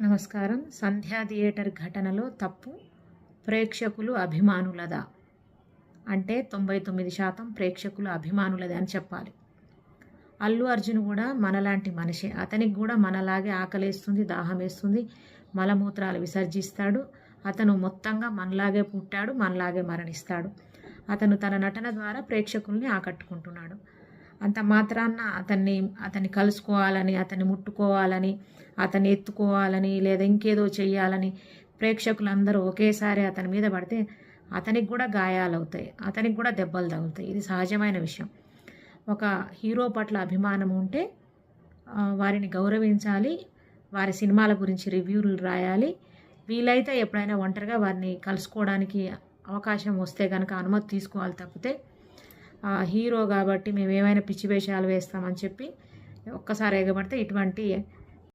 నమస్కారం. సంధ్యా థియేటర్ ఘటనలో తప్పు ప్రేక్షకులు అభిమానులదా? అంటే 99% ప్రేక్షకులు అభిమానులదే అని చెప్పాలి. అల్లు అర్జున్ కూడా మనలాంటి మనిషే. అతనికి కూడా మనలాగే ఆకలేస్తుంది, దాహమేస్తుంది, మలమూత్రాలు విసర్జిస్తాడు. అతను మొత్తంగా మనలాగే పుట్టాడు, మనలాగే మరణిస్తాడు. అతను తన నటన ద్వారా ప్రేక్షకుల్ని ఆకట్టుకుంటున్నాడు. అంత మాత్రాన అతన్ని కలుసుకోవాలని, అతన్ని ముట్టుకోవాలని, అతన్ని ఎత్తుకోవాలని, లేదా ఇంకేదో చెయ్యాలని ప్రేక్షకులందరూ ఒకేసారి అతని మీద పడితే అతనికి కూడా గాయాలవుతాయి, అతనికి కూడా దెబ్బలు తగులుతాయి. ఇది సహజమైన విషయం. ఒక హీరో పట్ల అభిమానం ఉంటే వారిని గౌరవించాలి, వారి సినిమాల గురించి రివ్యూలు రాయాలి. వీలైతే ఎప్పుడైనా ఒంటరిగా వారిని కలుసుకోవడానికి అవకాశం వస్తే కనుక అనుమతి తీసుకోవాలి తప్పితే హీరో కాబట్టి మేము ఏమైనా పిచ్చి వేషాలు వేస్తామని చెప్పి ఒక్కసారి ఎగబడితే ఇటువంటి